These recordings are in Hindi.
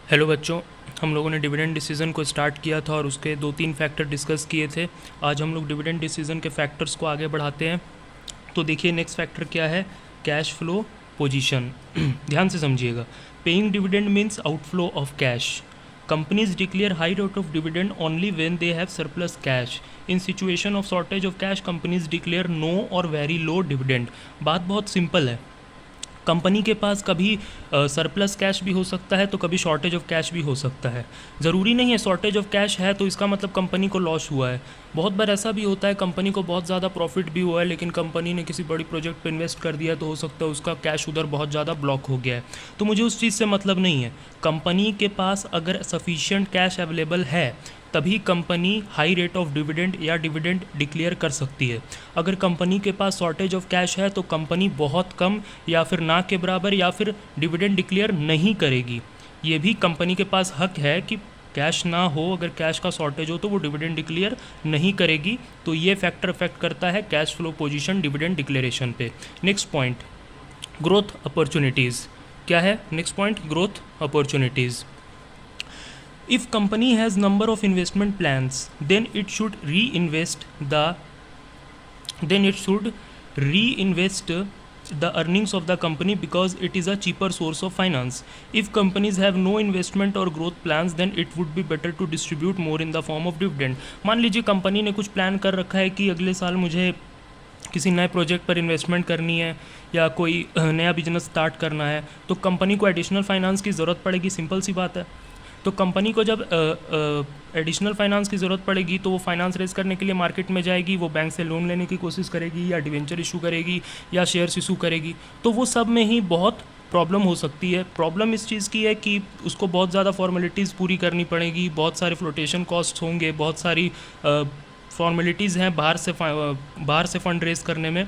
हेलो बच्चों, हम लोगों ने डिविडेंड डिसीजन को स्टार्ट किया था और उसके 2-3 फैक्टर डिस्कस किए थे। आज हम लोग डिविडेंड डिसीजन के फैक्टर्स को आगे बढ़ाते हैं। तो देखिए नेक्स्ट फैक्टर क्या है, कैश फ्लो पोजीशन। ध्यान से समझिएगा। Paying dividend means outflow of cash. Companies declare high rate of dividend only when they have surplus cash. In situation of shortage of cash companies declare no or very low dividend. बात बहुत सिंपल है। कंपनी के पास कभी सरप्लस कैश भी हो सकता है तो कभी शॉर्टेज ऑफ कैश भी हो सकता है। ज़रूरी नहीं है शॉर्टेज ऑफ कैश है तो इसका मतलब कंपनी को लॉस हुआ है। बहुत बार ऐसा भी होता है कंपनी को बहुत ज़्यादा प्रॉफिट भी हुआ है लेकिन कंपनी ने किसी बड़ी प्रोजेक्ट पे इन्वेस्ट कर दिया तो हो सकता है उसका कैश उधर बहुत ज़्यादा ब्लॉक हो गया है। तो मुझे उस चीज़ से मतलब नहीं है। कंपनी के पास अगर सफिशिएंट कैश अवेलेबल है तभी company high rate of dividend या डिविडेंड डिक्लेयर कर सकती है। अगर कंपनी के पास शॉर्टेज ऑफ कैश है तो कंपनी बहुत कम या फिर ना के बराबर या फिर डिविडेंड डिक्लेयर नहीं करेगी। ये भी कंपनी के पास हक है कि कैश ना हो, अगर कैश का शॉर्टेज हो तो वो डिविडेंड डिक्लेयर नहीं करेगी। तो ये फैक्टर अफेक्ट करता है cash flow position dividend declaration पे। Next point, growth opportunities. क्या है next point? Growth opportunities. If company has number of investment plans, then it should reinvest the earnings of the company because it is a cheaper source of finance. If companies have no investment or growth plans, then it would be better to distribute more in the form of dividend. मान लीजिए कंपनी ने कुछ प्लान कर रखा है कि अगले साल मुझे किसी नए प्रोजेक्ट पर इन्वेस्टमेंट करनी है या कोई नया बिजनेस स्टार्ट करना है तो कंपनी को एडिशनल फाइनेंस की ज़रूरत पड़ेगी। सिंपल सी बात है। तो कंपनी को जब एडिशनल फाइनेंस की ज़रूरत पड़ेगी तो वो फाइनेंस रेज करने के लिए मार्केट में जाएगी, वो बैंक से लोन लेने की कोशिश करेगी या डिवेंचर इशू करेगी या शेयर्स इशू करेगी। तो वो सब में ही बहुत प्रॉब्लम हो सकती है। प्रॉब्लम इस चीज़ की है कि उसको बहुत ज़्यादा फॉर्मेलिटीज़ पूरी करनी पड़ेगी, बहुत सारे फ्लोटेशन कॉस्ट होंगे, बहुत सारी फॉर्मेलिटीज़ हैं बाहर से फंड रेज करने में।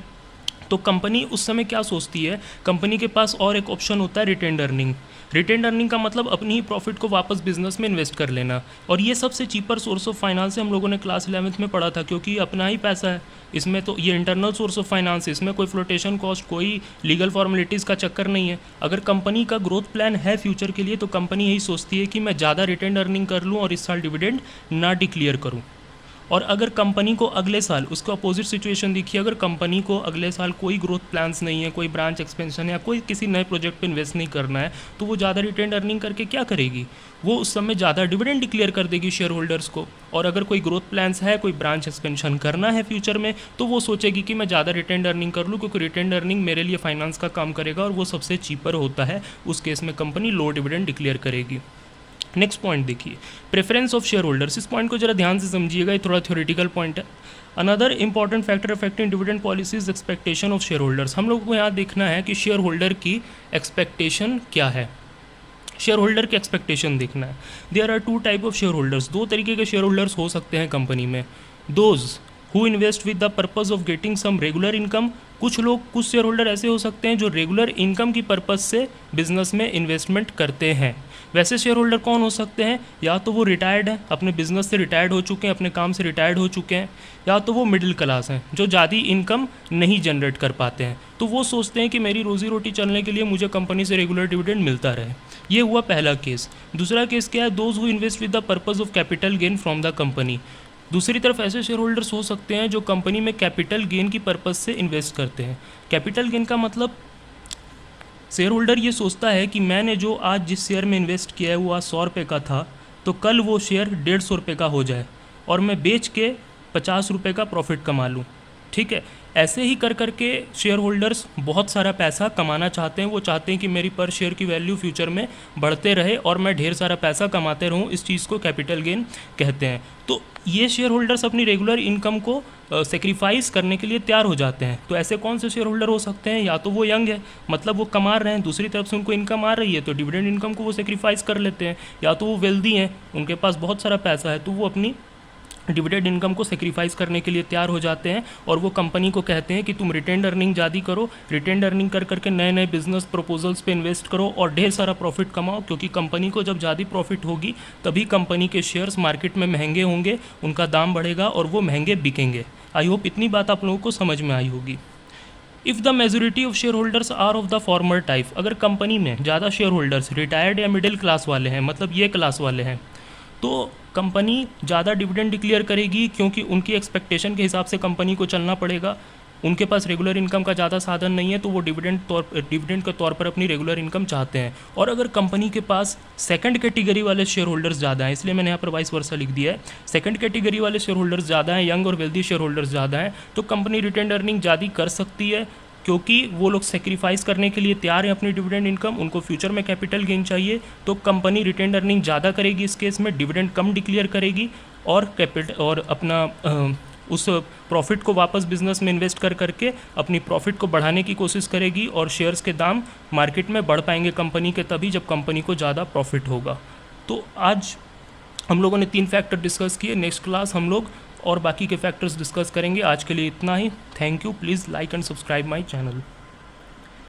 तो कंपनी उस समय क्या सोचती है, कंपनी के पास और एक ऑप्शन होता है रिटेन्ड अर्निंग। रिटेन्ड अर्निंग का मतलब अपनी ही प्रॉफिट को वापस बिजनेस में इन्वेस्ट कर लेना। और ये सबसे चीपर सोर्स ऑफ फाइनेंस है, हम लोगों ने क्लास 11th में पढ़ा था, क्योंकि अपना ही पैसा है इसमें। तो ये इंटरनल सोर्स ऑफ फाइनेंस है, इसमें कोई फ्लोटेशन कॉस्ट, कोई लीगल फॉर्मेलिटीज़ का चक्कर नहीं है। अगर कंपनी का ग्रोथ प्लान है फ्यूचर के लिए तो कंपनी यही सोचती है कि मैं ज़्यादा रिटेन्ड अर्निंग कर लूँ और इस साल डिविडेंड ना डिक्लेयर करूँ। और अगर कंपनी को अगले साल, उसका अपोजिट सिचुएशन देखिए, अगर कंपनी को अगले साल कोई ग्रोथ प्लान्स नहीं है, कोई ब्रांच एक्सपेंशन या कोई किसी नए प्रोजेक्ट पे इन्वेस्ट नहीं करना है तो वो ज़्यादा रिटेन्ड अर्निंग करके क्या करेगी? वो उस समय ज़्यादा डिविडेंड डिक्लेयर कर देगी शेयर होल्डर्स को। और अगर कोई ग्रोथ प्लान्स है, कोई ब्रांच एक्सपेंशन करना है फ्यूचर में तो वो सोचेगी कि मैं ज़्यादा रिटेन्ड अर्निंग कर लूँ, क्योंकि रिटेन्ड अर्निंग मेरे लिए फाइनेंस का काम करेगा और वो सबसे चीपर होता है। उस केस में कंपनी लो डिविडेंड डिक्लेयर करेगी। नेक्स्ट पॉइंट देखिए, प्रेफरेंस ऑफ शेयर होल्डर्स। इस पॉइंट को जरा ध्यान से समझिएगा, ये थोड़ा थ्योरेटिकल पॉइंट है। Another important factor affecting dividend policies expectation of share holders. हम लोग को यहाँ देखना है कि शेयर होल्डर की एक्सपेक्टेशन क्या है, शेयर होल्डर की एक्सपेक्टेशन देखना है। There are two type of shareholders. दो तरीके के शेयर होल्डर्स हो सकते हैं कंपनी में। Those who invest with the purpose of getting some regular income. कुछ शेयर होल्डर ऐसे हो सकते हैं जो रेगुलर इनकम की पर्पज़ से बिजनेस में इन्वेस्टमेंट करते हैं। वैसे शेयर होल्डर कौन हो सकते हैं? या तो वो रिटायर्ड हैं, अपने बिजनेस से रिटायर्ड हो चुके हैं, अपने काम से रिटायर्ड हो चुके हैं, या तो वो मिडिल क्लास हैं जो ज़्यादा इनकम नहीं जनरेट कर पाते हैं। तो वो सोचते हैं कि मेरी रोजी रोटी चलने के लिए मुझे कंपनी से रेगुलर डिविडेंड मिलता रहे। ये हुआ पहला केस। दूसरा केस क्या है? Those who invest with the purpose of capital gain from the company. दूसरी तरफ ऐसे शेयर होल्डर्स हो सकते हैं जो कंपनी में कैपिटल गेन की पर्पज़ से इन्वेस्ट करते हैं। कैपिटल गेन का मतलब शेयर होल्डर ये सोचता है कि मैंने जो आज जिस शेयर में इन्वेस्ट किया है वो आज 100 रुपये का था, तो कल वो शेयर 150 रुपये का हो जाए और मैं बेच के 50 रुपये का प्रॉफिट कमा लूँ। ठीक है, ऐसे ही कर करके शेयर होल्डर्स बहुत सारा पैसा कमाना चाहते हैं। वो चाहते हैं कि मेरी पर शेयर की वैल्यू फ्यूचर में बढ़ते रहे और मैं ढेर सारा पैसा कमाते रहूं। इस चीज़ को कैपिटल गेन कहते हैं। तो ये शेयर होल्डर्स अपनी रेगुलर इनकम को सेक्रीफाइस करने के लिए तैयार हो जाते हैं। तो ऐसे कौन से शेयर होल्डर हो सकते हैं? या तो वो यंग है, मतलब वो कमा रहे हैं, दूसरी तरफ से उनको इनकम आ रही है तो डिविडेंड इनकम को वो सेक्रीफाइस कर लेते हैं। या तो वो वेल्दी हैं, उनके पास बहुत सारा पैसा है तो वो अपनी डिविडेंड इनकम को सेक्रीफाइस करने के लिए तैयार हो जाते हैं और वो कंपनी को कहते हैं कि तुम रिटेन्ड अर्निंग ज़्यादा करो, रिटेन्ड अर्निंग कर करके नए नए बिजनेस प्रपोजल्स पे इन्वेस्ट करो और ढेर सारा प्रॉफिट कमाओ, क्योंकि कंपनी को जब ज़्यादा प्रॉफिट होगी तभी कंपनी के शेयर्स मार्केट में महंगे होंगे, उनका दाम बढ़ेगा और वो महंगे बिकेंगे। आई होप इतनी बात आप लोगों को समझ में आई होगी। If the majority of shareholders are of the former type, अगर कंपनी में ज़्यादा शेयर होल्डर्स रिटायर्ड या मिडिल क्लास वाले हैं, मतलब ये क्लास वाले हैं, तो कंपनी ज़्यादा डिविडेंड डिक्लेयर करेगी, क्योंकि उनकी एक्सपेक्टेशन के हिसाब से कंपनी को चलना पड़ेगा। उनके पास रेगुलर इनकम का ज़्यादा साधन नहीं है, तो वो डिविडेंड के तौर पर अपनी रेगुलर इनकम चाहते हैं। और अगर कंपनी के पास सेकंड कैटेगरी वाले शेयर होल्डर्स ज़्यादा हैं, इसलिए मैंने यहाँ पर वाइस वर्सा लिख दिया है, सेकंड कैटेगरी वाले शेयर होल्डर्स ज़्यादा हैं, यंग और वेल्दी शेयर होल्डर्स ज़्यादा हैं, तो कंपनी रिटेन अर्निंग ज़्यादा कर सकती है, क्योंकि वो लोग सेक्रीफाइस करने के लिए तैयार हैं अपनी डिविडेंड इनकम, उनको फ्यूचर में कैपिटल गेन चाहिए, तो कंपनी रिटेन अर्निंग ज़्यादा करेगी इस केस में, डिविडेंड कम डिक्लेयर करेगी और अपना उस प्रॉफिट को वापस बिजनेस में इन्वेस्ट करके अपनी प्रॉफिट को बढ़ाने की कोशिश करेगी, और शेयर्स के दाम मार्केट में बढ़ पाएंगे कंपनी के तभी जब कंपनी को ज़्यादा प्रॉफिट होगा। तो आज हम लोगों ने 3 फैक्टर डिस्कस किए, नेक्स्ट क्लास हम लोग और बाकी के फैक्टर्स डिस्कस करेंगे। आज के लिए इतना ही, thank you, please like and subscribe my channel.